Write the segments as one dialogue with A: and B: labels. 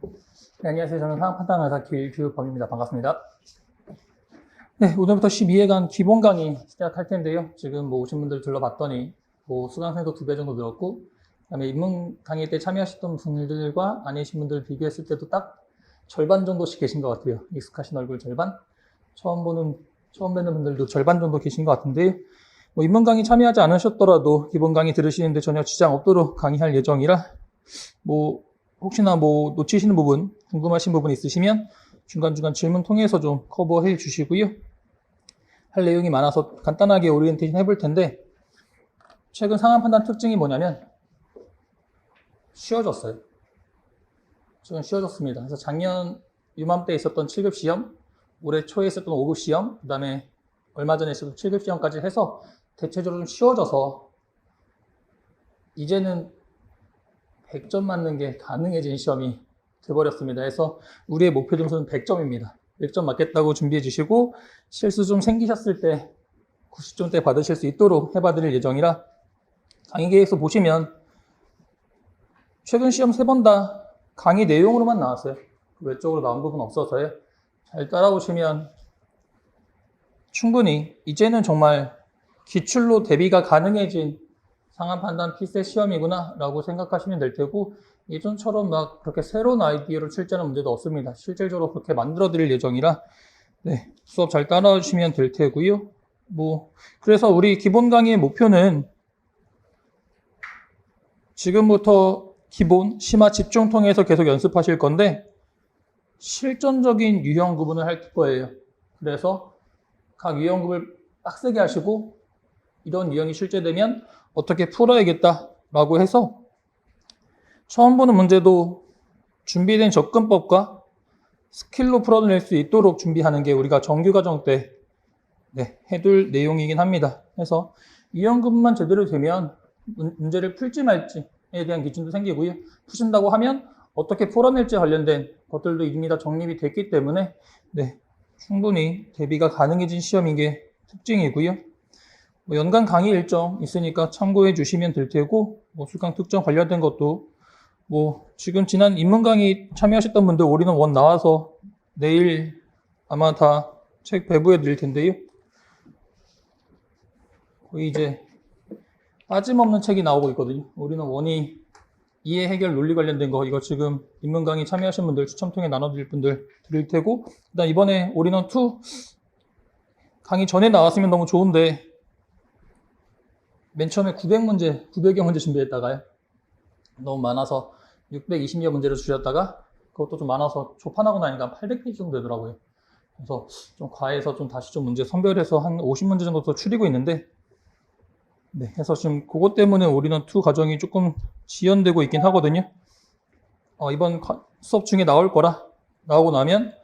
A: 네, 안녕하세요. 저는 상황 판단 강사 길규범입니다. 반갑습니다. 네, 오늘부터 12회간 기본 강의 시작할 텐데요. 지금 오신 분들 둘러봤더니 수강생도 2배 정도 늘었고, 그다음에 입문 강의 때 참여하셨던 분들과 아니신 분들 비교했을 때도 딱 절반 정도씩 계신 것 같아요. 익숙하신 얼굴 절반, 처음 뵙는 분들도 절반 정도 계신 것 같은데요. 입문 강의 참여하지 않으셨더라도 기본 강의 들으시는데 전혀 지장 없도록 강의할 예정이라 혹시나 놓치시는 부분, 궁금하신 부분 있으시면 중간중간 질문 통해서 좀 커버해 주시고요. 할 내용이 많아서 간단하게 오리엔테이션 해볼 텐데, 최근 상황 판단 특징이 뭐냐면 쉬워졌어요. 최근 쉬워졌습니다. 그래서 작년 유맘때 있었던 7급 시험, 올해 초에 있었던 5급 시험, 그 다음에 얼마 전에 있었던 7급 시험까지 해서 대체적으로 좀 쉬워져서 이제는 100점 맞는 게 가능해진 시험이 돼버렸습니다. 그래서 우리의 목표 점수는 100점입니다. 100점 맞겠다고 준비해 주시고, 실수 좀 생기셨을 때 90점대 받으실 수 있도록 해봐드릴 예정이라, 강의 계획서 보시면 최근 시험 3번 다 강의 내용으로만 나왔어요. 외적으로 나온 부분 없어서요. 잘 따라오시면 충분히 이제는 정말 기출로 대비가 가능해진 상황 판단 필세 시험이구나 라고 생각하시면 될 테고, 예전처럼 그렇게 새로운 아이디어로 출제하는 문제도 없습니다. 실질적으로 그렇게 만들어 드릴 예정이라 수업 잘 따라와 주시면 될 테고요. 그래서 우리 기본 강의의 목표는 지금부터 기본, 심화, 집중 통해서 계속 연습하실 건데, 실전적인 유형 구분을 할 거예요. 그래서 각 유형급을 빡세게 하시고, 이런 유형이 출제되면 어떻게 풀어야겠다라고 해서 처음 보는 문제도 준비된 접근법과 스킬로 풀어낼 수 있도록 준비하는 게 우리가 정규과정 때 해둘 내용이긴 합니다. 그래서 유형급만 제대로 되면 문제를 풀지 말지에 대한 기준도 생기고요. 푸신다고 하면 어떻게 풀어낼지 관련된 것들도 이미 다 정립이 됐기 때문에 충분히 대비가 가능해진 시험인 게 특징이고요. 연간 강의 일정 있으니까 참고해 주시면 될 테고, 수강 특정 관련된 것도 지금 지난 입문 강의 참여하셨던 분들 올인원 1 나와서 내일 아마 다 책 배부해 드릴 텐데요. 거의 이제 빠짐없는 책이 나오고 있거든요. 올인원 1이 이해 해결 논리 관련된 거, 이거 지금 입문 강의 참여하신 분들 추첨 통해 나눠드릴 분들 드릴 테고, 그다음 이번에 올인원 2 강의 전에 나왔으면 너무 좋은데, 맨 처음에 900여 문제 준비했다가요, 너무 많아서 620여 문제를 주셨다가 그것도 좀 많아서 조판하고 나니까 800페이지 정도 되더라고요. 그래서 좀 과해서 다시 문제 선별해서 한 50문제 정도 더 추리고 있는데, 해서 지금 그것 때문에 올인원 2 과정이 조금 지연되고 있긴 하거든요. 이번 수업 중에 나오고 나면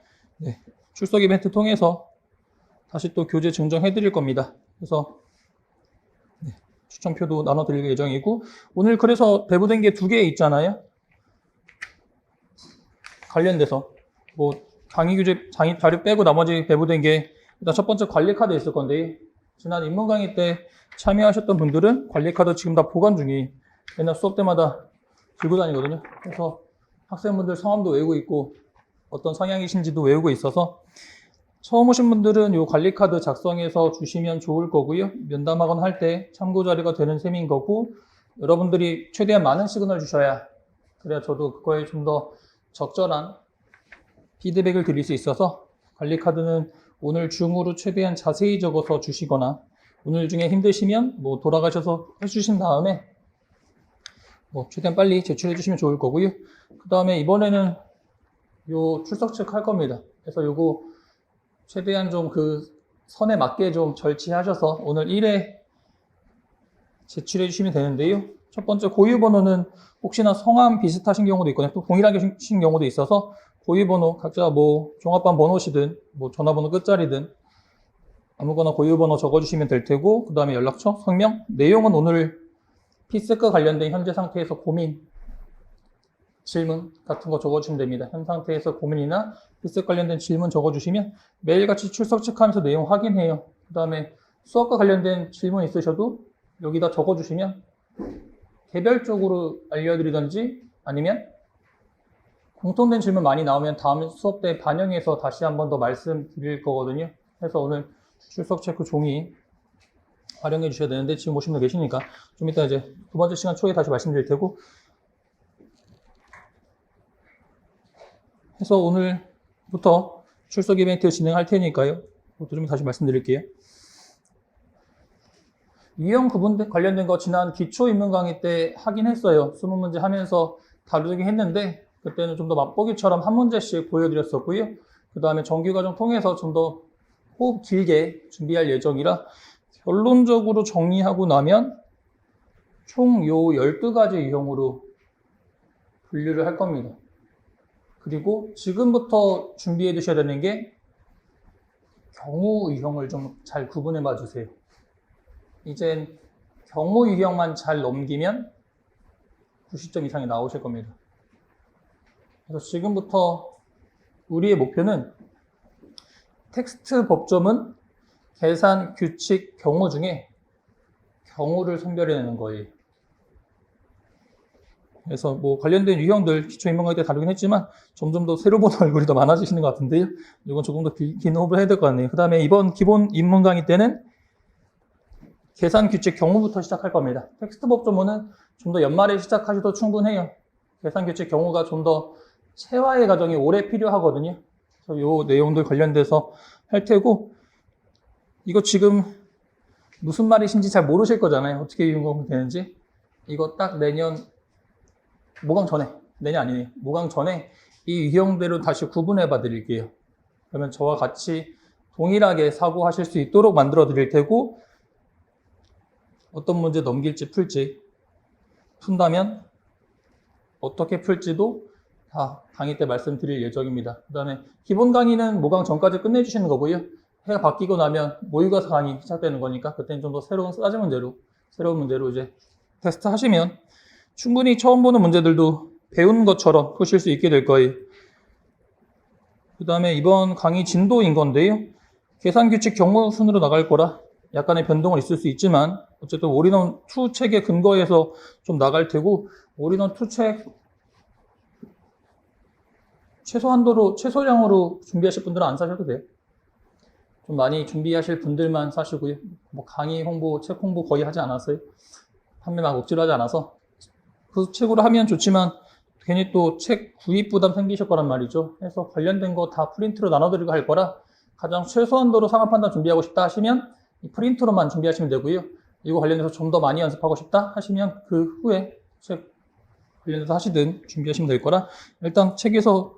A: 출석 이벤트 통해서 다시 또 교재 증정해 드릴 겁니다. 그래서 추천표도 나눠드릴 예정이고, 오늘 그래서 배부된 게 2개 있잖아요. 관련돼서 강의 교재 자료 빼고 나머지 배부된 게, 일단 첫 번째 관리카드 있을 건데, 지난 입문 강의 때 참여하셨던 분들은 관리카드 지금 다 보관 중이 맨날 수업 때마다 들고 다니거든요. 그래서 학생분들 성함도 외우고 있고 어떤 성향이신지도 외우고 있어서 처음 오신 분들은 이 관리카드 작성해서 주시면 좋을 거고요. 면담학원 할 때 참고 자료가 되는 셈인 거고, 여러분들이 최대한 많은 시그널 주셔야, 그래야 저도 그거에 좀 더 적절한 피드백을 드릴 수 있어서, 관리카드는 오늘 중으로 최대한 자세히 적어서 주시거나, 오늘 중에 힘드시면 돌아가셔서 해주신 다음에 최대한 빨리 제출해 주시면 좋을 거고요. 그 다음에 이번에는 요 출석 체크 할 겁니다. 그래서 요거 최대한 좀 그 선에 맞게 좀 절치하셔서 오늘 1회 제출해 주시면 되는데요. 첫 번째 고유번호는 혹시나 성함 비슷하신 경우도 있거든요. 또 동일하게 신 경우도 있어서 고유번호 각자 종합반 번호시든 전화번호 끝자리든 아무거나 고유번호 적어주시면 될 테고, 그 다음에 연락처, 성명, 내용은 오늘 피스과 관련된 현재 상태에서 고민, 질문 같은 거 적어주시면 됩니다. 현 상태에서 고민이나 피스 관련된 질문 적어주시면 매일같이 출석 체크하면서 내용 확인해요. 그 다음에 수업과 관련된 질문 있으셔도 여기다 적어주시면 개별적으로 알려드리든지 아니면 공통된 질문 많이 나오면 다음 수업 때 반영해서 다시 한 번 더 말씀드릴 거거든요. 그래서 오늘 출석 체크 종이 활용해 주셔야 되는데 지금 오신 분 계시니까 좀 이따 이제 두 번째 시간 초에 다시 말씀드릴 테고, 해서 오늘부터 출석 이벤트 진행할 테니까요. 그것도 좀 다시 말씀드릴게요. 유형 구분 관련된 거 지난 기초 입문 강의 때 하긴 했어요. 20문제 하면서 다루긴 했는데 그때는 좀 더 맛보기처럼 한 문제씩 보여드렸었고요. 그 다음에 정규 과정 통해서 좀 더 호흡 길게 준비할 예정이라 결론적으로 정리하고 나면 총 요 12가지 유형으로 분류를 할 겁니다. 그리고 지금부터 준비해 두셔야 되는 게 경우 유형을 좀 잘 구분해 봐 주세요. 이젠 경우 유형만 잘 넘기면 90점 이상이 나오실 겁니다. 그래서 지금부터 우리의 목표는 텍스트 법조문, 계산, 규칙, 경우 중에 경우를 선별해내는 거예요. 그래서 뭐 관련된 유형들 기초 입문 강의 때 다루긴 했지만 점점 더 새로 보는 얼굴이 더 많아지시는 것 같은데요. 이건 조금 더 긴 호흡을 해야 될 것 같네요. 그 다음에 이번 기본 입문 강의 때는 계산, 규칙, 경우부터 시작할 겁니다. 텍스트 법조문은 좀 더 연말에 시작하셔도 충분해요. 계산, 규칙, 경우가 좀 더 체화의 과정이 오래 필요하거든요. 그래서 요 내용들 관련돼서 할 테고, 이거 지금 무슨 말이신지 잘 모르실 거잖아요. 어떻게 이용하면 되는지. 이거 딱 내년 모강 전에, 내년 아니네요. 모강 전에 이 유형대로 다시 구분해 봐 드릴게요. 그러면 저와 같이 동일하게 사고하실 수 있도록 만들어 드릴 테고, 어떤 문제 넘길지 풀지, 푼다면 어떻게 풀지도 다 강의 때 말씀드릴 예정입니다. 그 다음에 기본 강의는 모강 전까지 끝내주시는 거고요. 해가 바뀌고 나면 모의고사 강의 시작되는 거니까 그때는 좀 더 새로운 싸지 문제로, 새로운 문제로 이제 테스트 하시면 충분히 처음 보는 문제들도 배운 것처럼 푸실 수 있게 될 거예요. 그 다음에 이번 강의 진도인 건데요. 계산 규칙 경우 순으로 나갈 거라 약간의 변동은 있을 수 있지만 어쨌든 올인원 2 책에 근거해서 좀 나갈 테고, 올인원 2 책 최소량으로 준비하실 분들은 안 사셔도 돼요. 좀 많이 준비하실 분들만 사시고요. 뭐 강의 홍보, 책 홍보 거의 하지 않았어요. 판매 막 억지로 하지 않아서. 그 책으로 하면 좋지만 괜히 또 책 구입 부담 생기실 거란 말이죠. 그래서 관련된 거 다 프린트로 나눠드리고 할 거라 가장 최소한도로 상황 판단 준비하고 싶다 하시면 이 프린트로만 준비하시면 되고요. 이거 관련해서 좀 더 많이 연습하고 싶다 하시면 그 후에 책 관련해서 하시든 준비하시면 될 거라 일단 책에서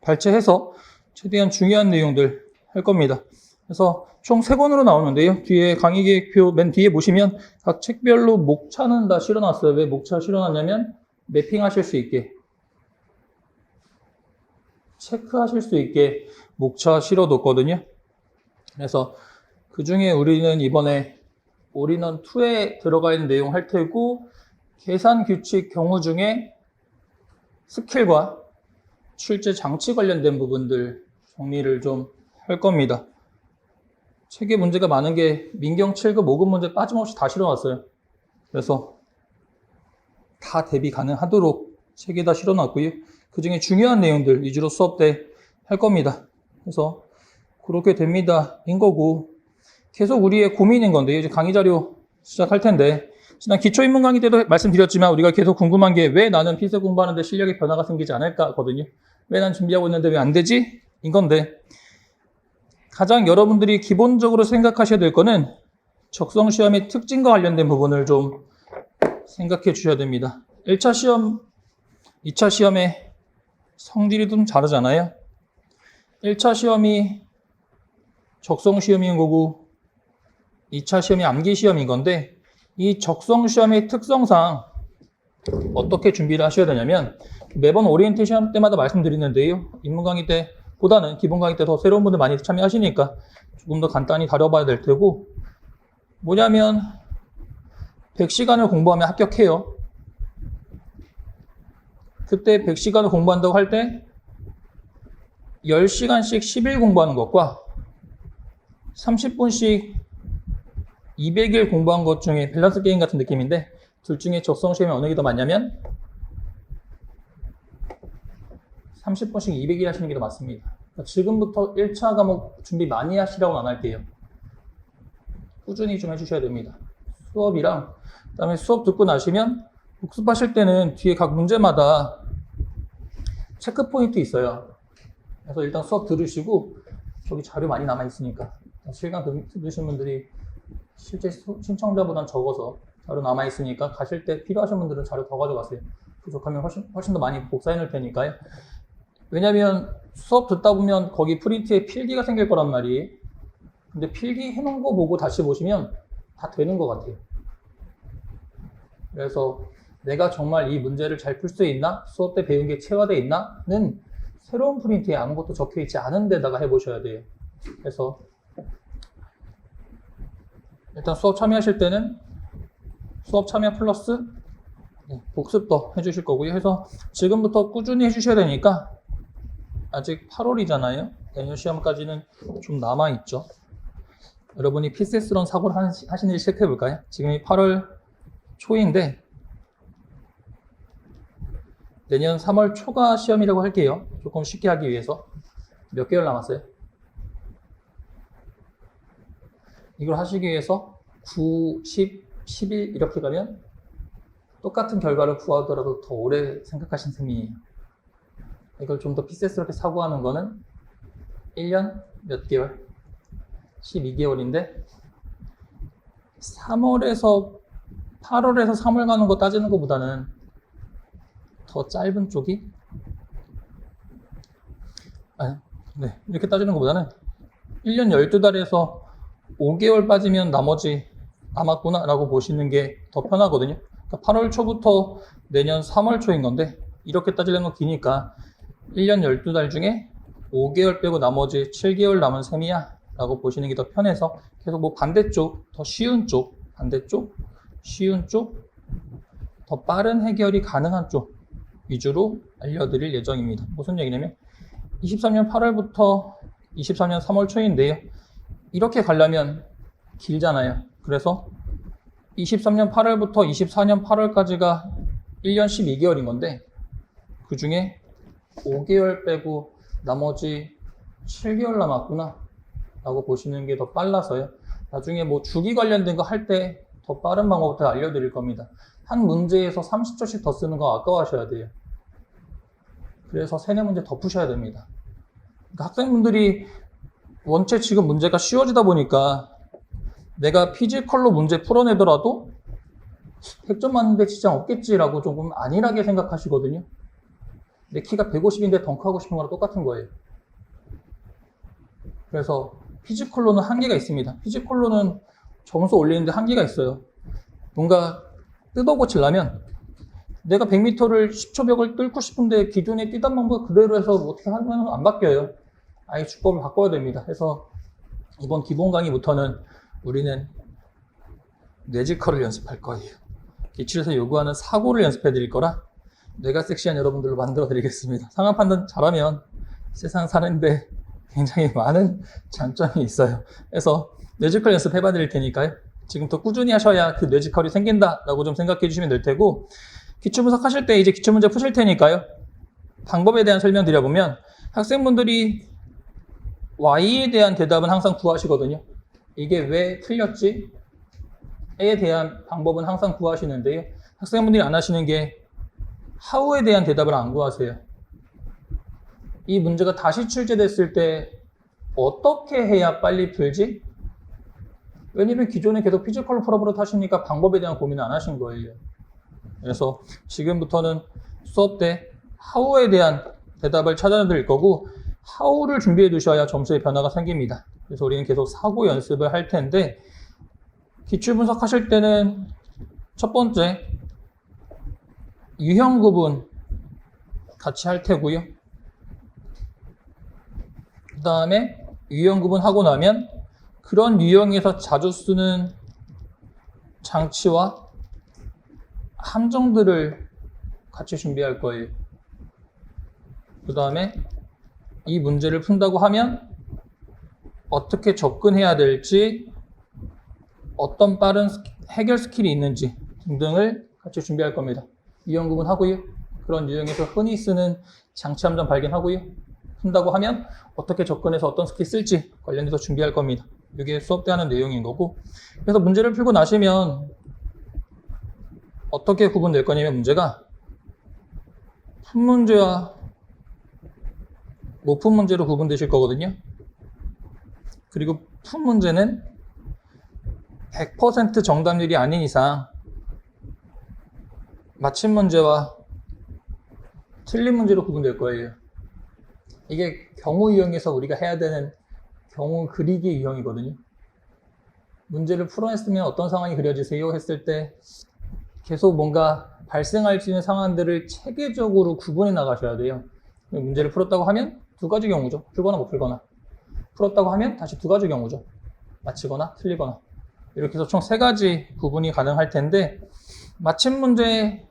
A: 발췌해서 최대한 중요한 내용들 할 겁니다. 그래서 총 3권으로 나오는데요. 뒤에 강의 계획표 맨 뒤에 보시면 각 책별로 목차는 다 실어놨어요. 왜 목차 실어놨냐면 매핑하실 수 있게, 체크하실 수 있게 목차 실어뒀거든요. 그래서 그 중에 우리는 이번에 올인원 2에 들어가 있는 내용 할 테고, 계산 규칙 경우 중에 스킬과 출제 장치 관련된 부분들 정리를 좀 할 겁니다. 책에 문제가 많은 게 민경 7급 5급 문제 빠짐없이 다 실어놨어요. 그래서 다 대비 가능하도록 책에다 실어놨고요. 그 중에 중요한 내용들 위주로 수업 때 할 겁니다. 그래서 그렇게 됩니다. 인 거고, 계속 우리의 고민인 건데, 이제 강의 자료 시작할 텐데, 지난 기초입문 강의 때도 말씀드렸지만 우리가 계속 궁금한 게 왜 나는 피세 공부하는데 실력에 변화가 생기지 않을까거든요. 왜 난 준비하고 있는데 왜 안 되지? 인 건데, 가장 여러분들이 기본적으로 생각하셔야 될 거는 적성 시험의 특징과 관련된 부분을 좀 생각해 주셔야 됩니다. 1차 시험, 2차 시험의 성질이 좀 다르잖아요. 1차 시험이 적성 시험인 거고 2차 시험이 암기 시험인 건데, 이 적성 시험의 특성상 어떻게 준비를 하셔야 되냐면, 매번 오리엔테이션 때마다 말씀드리는데요. 입문 강의 때보다는 기본 강의 때 더 새로운 분들 많이 참여하시니까 조금 더 간단히 다뤄봐야 될 테고, 뭐냐면 100시간을 공부하면 합격해요. 그때 100시간을 공부한다고 할 때 10시간씩 10일 공부하는 것과 30분씩 200일 공부한 것 중에 밸런스 게임 같은 느낌인데, 둘 중에 적성 시험이 어느 게 더 많냐면 30분씩 200일 하시는 게 더 맞습니다. 그러니까 지금부터 1차 과목 준비 많이 하시라고는 안 할게요. 꾸준히 좀 해주셔야 됩니다. 수업이랑 그다음에 수업 듣고 나시면 복습하실 때는 뒤에 각 문제마다 체크 포인트 있어요. 그래서 일단 수업 들으시고 저기 자료 많이 남아 있으니까 실강 들으신 분들이 실제 신청자보단 적어서 자료 남아 있으니까 가실 때 필요하신 분들은 자료 더 가져가세요. 부족하면 훨씬 더 많이 복사해 놓을 테니까요. 왜냐면 수업 듣다 보면 거기 프린트에 필기가 생길 거란 말이에요. 근데 필기 해놓은 거 보고 다시 보시면 다 되는 것 같아요. 그래서 내가 정말 이 문제를 잘 풀 수 있나? 수업 때 배운 게 체화되어 있나?는 새로운 프린트에 아무것도 적혀 있지 않은 데다가 해보셔야 돼요. 그래서 일단 수업 참여하실 때는 수업 참여 플러스 복습도 해주실 거고요. 해서 지금부터 꾸준히 해주셔야 되니까 아직 8월이잖아요. 내년 시험까지는 좀 남아있죠. 여러분이 PCS런 사고를 하시는 일 체크해 볼까요? 지금이 8월 초인데 내년 3월 초가 시험이라고 할게요. 조금 쉽게 하기 위해서. 몇 개월 남았어요? 이걸 하시기 위해서 9, 10, 11 이렇게 가면 똑같은 결과를 구하더라도 더 오래 생각하신 셈이에요. 이걸 좀 더 PCS럽게 사고하는 거는 1년 몇 개월? 12개월인데 3월에서 8월에서 3월 가는 거 따지는 것보다는 더 짧은 쪽이 이렇게 따지는 것보다는 1년 12달에서 5개월 빠지면 나머지 남았구나 라고 보시는 게 더 편하거든요. 그러니까 8월 초부터 내년 3월 초인 건데 이렇게 따지려면 기니까 1년 12달 중에 5개월 빼고 나머지 7개월 남은 셈이야 라고 보시는 게 더 편해서 계속 뭐 반대쪽, 더 쉬운 쪽, 반대쪽, 쉬운 쪽, 더 빠른 해결이 가능한 쪽 위주로 알려드릴 예정입니다. 무슨 얘기냐면 23년 8월부터 23년 3월 초인데요. 이렇게 가려면 길잖아요. 그래서 23년 8월부터 24년 8월까지가 1년 12개월인 건데 그 중에 5개월 빼고 나머지 7개월 남았구나 라고 보시는 게 더 빨라서요. 나중에 뭐 주기 관련된 거 할 때 더 빠른 방법부터 알려드릴 겁니다. 한 문제에서 30초씩 더 쓰는 거 아까워하셔야 돼요. 그래서 3-4문제 더 푸셔야 됩니다. 그러니까 학생분들이 원체 지금 문제가 쉬워지다 보니까 내가 피지컬로 문제 풀어내더라도 100점 맞는데 지장 없겠지라고 조금 안일하게 생각하시거든요. 내 키가 150인데 덩크하고 싶은 거랑 똑같은 거예요. 그래서 피지컬로는 한계가 있습니다. 피지컬로는 점수 올리는데 한계가 있어요. 뭔가 뜯어 고치려면 내가 100m를 10초 벽을 뚫고 싶은데 기존에 뛰던 방법 그대로 해서 어떻게 하면 안 바뀌어요. 아예 주법을 바꿔야 됩니다. 그래서 이번 기본 강의부터는 우리는 뇌지컬을 연습할 거예요. 기출에서 요구하는 사고를 연습해 드릴 거라 뇌가 섹시한 여러분들로 만들어 드리겠습니다. 상황 판단 잘하면 세상 사는데 굉장히 많은 장점이 있어요. 그래서 뇌지컬 연습해 봐 드릴 테니까요. 지금부터 꾸준히 하셔야 그 뇌지컬이 생긴다라고 좀 생각해 주시면 될 테고 기출분석 하실 때 이제 기출문제 푸실 테니까요. 방법에 대한 설명 드려보면 학생분들이 Y에 대한 대답은 항상 구하시거든요. 이게 왜 틀렸지? 에 대한 방법은 항상 구하시는데요. 학생분들이 안 하시는 게 How에 대한 대답을 안 구하세요. 이 문제가 다시 출제됐을 때 어떻게 해야 빨리 풀지? 왜냐면 기존에 계속 피지컬로 풀어버릇 하시니까 방법에 대한 고민을 안 하신 거예요. 그래서 지금부터는 수업 때 How에 대한 대답을 찾아드릴 거고 How를 준비해 두셔야 점수의 변화가 생깁니다. 그래서 우리는 계속 사고 연습을 할 텐데 기출 분석하실 때는 첫 번째 유형 구분 같이 할 테고요. 그 다음에 유형 구분하고 나면 그런 유형에서 자주 쓰는 장치와 함정들을 같이 준비할 거예요. 그 다음에 이 문제를 푼다고 하면 어떻게 접근해야 될지, 어떤 빠른 해결 스킬이 있는지 등등을 같이 준비할 겁니다. 유형 구분하고요. 그런 유형에서 흔히 쓰는 장치 함정 발견하고요. 한다고 하면 어떻게 접근해서 어떤 스킬 쓸지 관련해서 준비할 겁니다. 이게 수업 때 하는 내용인 거고, 그래서 문제를 풀고 나시면 어떻게 구분될 거냐면 문제가 푼 문제와 못 푼 문제로 구분되실 거거든요. 그리고 푼 문제는 100% 정답률이 아닌 이상 맞힌 문제와 틀린 문제로 구분될 거예요. 이게 경우 유형에서 우리가 해야 되는 경우 그리기 유형이거든요. 문제를 풀어냈으면 어떤 상황이 그려지세요 했을 때 계속 뭔가 발생할 수 있는 상황들을 체계적으로 구분해 나가셔야 돼요. 문제를 풀었다고 하면 두 가지 경우죠. 풀거나 못 풀거나. 풀었다고 하면 다시 두 가지 경우죠. 맞히거나 틀리거나. 이렇게 해서 총 세 가지 구분이 가능할 텐데, 맞힌 문제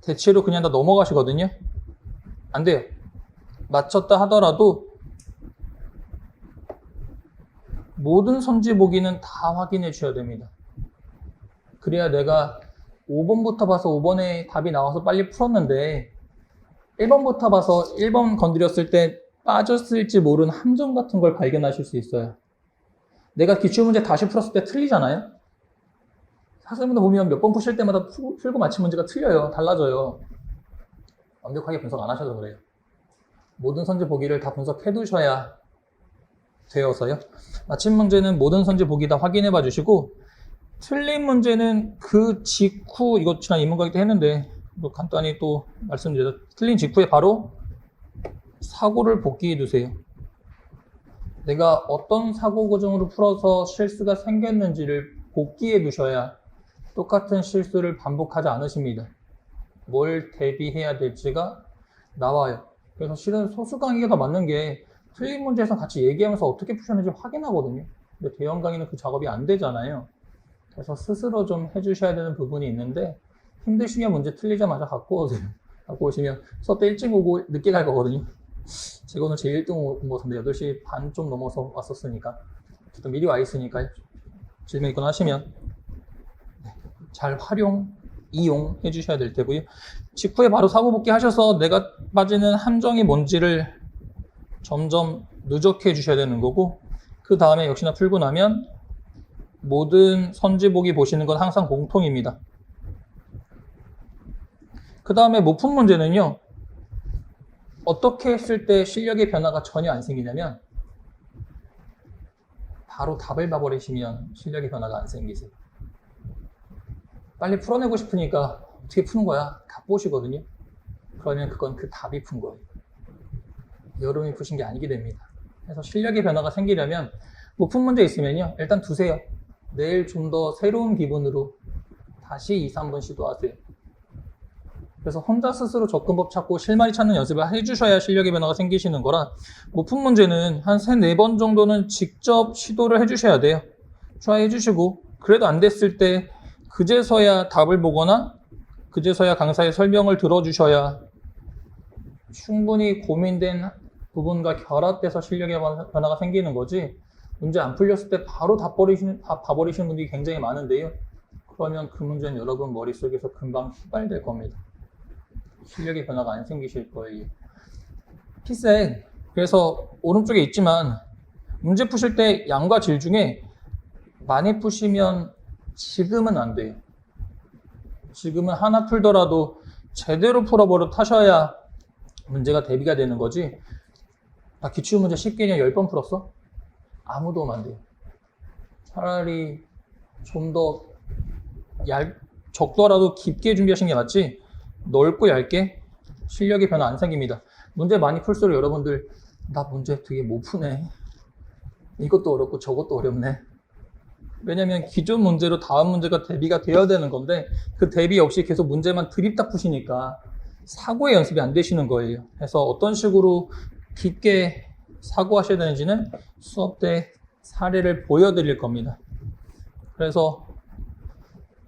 A: 대체로 그냥 다 넘어가시거든요. 안 돼요. 맞췄다 하더라도 모든 선지 보기는 다 확인해 주셔야 됩니다. 그래야 내가 5번부터 봐서 5번에 답이 나와서 빨리 풀었는데 1번부터 봐서 1번 건드렸을 때 빠졌을지 모르는 함정 같은 걸 발견하실 수 있어요. 내가 기출문제 다시 풀었을 때 틀리잖아요. 학생분들 보면 몇 번 푸실 때마다 풀고 맞힌 문제가 틀려요. 달라져요. 완벽하게 분석 안 하셔서 그래요. 모든 선지 보기를 다 분석해 두셔야 되어서요. 맞힌 문제는 모든 선지 보기 다 확인해 봐 주시고, 틀린 문제는 그 직후, 이거 지난 인문과학 때 했는데 뭐 간단히 또 말씀드려서, 틀린 직후에 바로 사고를 복기해 두세요. 내가 어떤 사고 과정으로 풀어서 실수가 생겼는지를 복기해 두셔야 똑같은 실수를 반복하지 않으십니다. 뭘 대비해야 될지가 나와요. 그래서 실은 소수 강의가 더 맞는 게 틀린 문제에서 같이 얘기하면서 어떻게 푸셨는지 확인하거든요. 근데 대형 강의는 그 작업이 안 되잖아요. 그래서 스스로 좀 해주셔야 되는 부분이 있는데, 힘드시면 문제 틀리자마자 갖고 오세요. 갖고 오시면 수업 때 일찍 오고 늦게 갈 거거든요. 제가 오늘 제 1등 온 것인데 8시 반 좀 넘어서 왔었으니까 어쨌든 미리 와 있으니까 질문 있거나 하시면 잘 이용해 주셔야 될 테고요. 직후에 바로 사고 복귀 하셔서 내가 빠지는 함정이 뭔지를 점점 누적해 주셔야 되는 거고, 그 다음에 역시나 풀고 나면 모든 선지 보기 보시는 건 항상 공통입니다. 그 다음에 못 푼 문제는요, 어떻게 했을 때 실력의 변화가 전혀 안 생기냐면 바로 답을 봐버리시면 실력의 변화가 안 생기세요. 빨리 풀어내고 싶으니까 어떻게 푸는 거야? 다 보시거든요. 그러면 그건 그 답이 푼 거예요. 여러분이 푸신 게 아니게 됩니다. 그래서 실력의 변화가 생기려면 못 푼 문제 있으면요, 일단 두세요. 내일 좀 더 새로운 기분으로 다시 2, 3번 시도하세요. 그래서 혼자 스스로 접근법 찾고 실마리 찾는 연습을 해주셔야 실력의 변화가 생기시는 거라, 못 푼 문제는 한 3, 4번 정도는 직접 시도를 해주셔야 돼요. 트라이 해주시고, 그래도 안 됐을 때 그제서야 답을 보거나 그제서야 강사의 설명을 들어주셔야 충분히 고민된 부분과 결합돼서 실력의 변화가 생기는 거지, 문제 안 풀렸을 때 바로 다 봐버리시는 분들이 굉장히 많은데요. 그러면 그 문제는 여러분 머릿속에서 금방 휘발될 겁니다. 실력의 변화가 안 생기실 거예요. 피셋, 그래서 오른쪽에 있지만 문제 푸실 때 양과 질 중에 많이 푸시면 지금은 안 돼요. 지금은 하나 풀더라도 제대로 풀어버려 타셔야 문제가 대비가 되는 거지. 나 기출문제 쉽게 그냥 10번 풀었어? 아무도 오면 안 돼요. 차라리 좀 더 적더라도 깊게 준비하시는 게 낫지, 넓고 얇게 실력의 변화 안 생깁니다. 문제 많이 풀수록 여러분들, 나 문제 되게 못 푸네, 이것도 어렵고 저것도 어렵네. 왜냐면 기존 문제로 다음 문제가 대비가 되어야 되는 건데 그 대비 없이 계속 문제만 드립다 푸시니까 사고의 연습이 안 되시는 거예요. 그래서 어떤 식으로 깊게 사고하셔야 되는지는 수업 때 사례를 보여드릴 겁니다. 그래서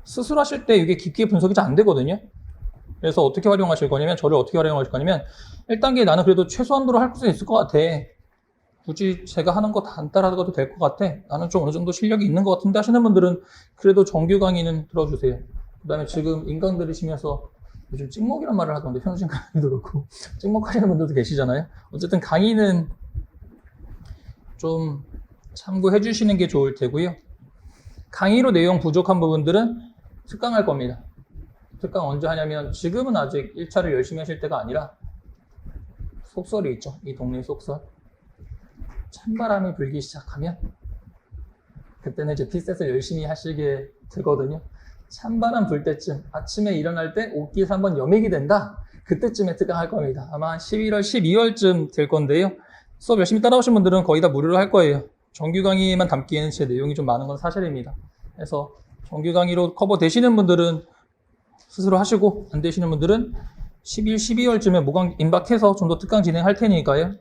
A: 스스로 하실 때 이게 깊게 분석이 잘 안 되거든요. 그래서 어떻게 활용하실 거냐면, 저를 어떻게 활용하실 거냐면, 1단계 나는 그래도 최소한도로 할 수 있을 것 같아, 굳이 제가 하는 거 다 안 따라가도 될 것 같아, 나는 좀 어느 정도 실력이 있는 것 같은데 하시는 분들은 그래도 정규 강의는 들어주세요. 그 다음에 지금 인강 들으시면서 요즘 찍먹이란 말을 하던데 현진 강의도 그렇고 찍먹하시는 분들도 계시잖아요. 어쨌든 강의는 좀 참고해 주시는 게 좋을 테고요. 강의로 내용 부족한 부분들은 특강할 겁니다. 특강 언제 하냐면 지금은 아직 1차를 열심히 하실 때가 아니라 속설이 있죠. 이 동네 속설. 찬바람이 불기 시작하면 그때는 이제 피셋을 열심히 하시게 되거든요. 찬바람 불 때쯤 아침에 일어날 때 옷깃 한번 여미게 된다. 그때쯤에 특강할 겁니다. 아마 11월, 12월쯤 될 건데요. 수업 열심히 따라오신 분들은 거의 다 무료로 할 거예요. 정규 강의만 담기에는 제 내용이 좀 많은 건 사실입니다. 그래서 정규 강의로 커버 되시는 분들은 스스로 하시고 안 되시는 분들은 11, 12월쯤에 모강 임박해서 좀 더 특강 진행할 테니까요.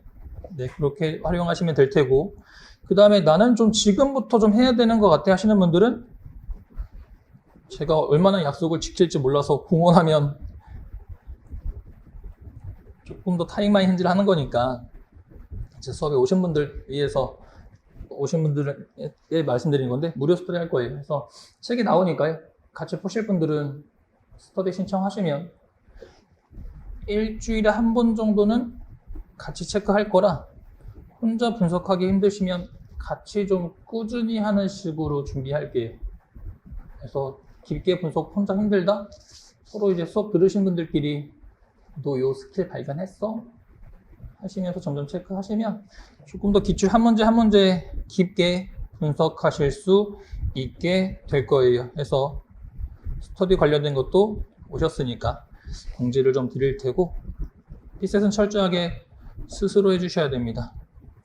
A: 네, 그렇게 활용하시면 될 테고, 그 다음에 나는 좀 지금부터 좀 해야 되는 것 같아 하시는 분들은 제가 얼마나 약속을 지킬지 몰라서 공언하면 조금 더 타임 마네지를 하는 거니까 제 수업에 오신 분들 위해서 오신 분들에 말씀드린 건데 무료 스터디 할 거예요. 그래서 책이 나오니까요. 같이 보실 분들은 스터디 신청하시면 일주일에 한 번 정도는 같이 체크할 거라 혼자 분석하기 힘드시면 같이 좀 꾸준히 하는 식으로 준비할게요. 그래서 깊게 분석 혼자 힘들다? 서로 이제 수업 들으신 분들끼리 너 요 스킬 발견했어? 하시면서 점점 체크하시면 조금 더 기출 한 문제 한 문제 깊게 분석하실 수 있게 될 거예요. 그래서 스터디 관련된 것도 오셨으니까 공지를 좀 드릴 테고 피셋은 철저하게 스스로 해주셔야 됩니다.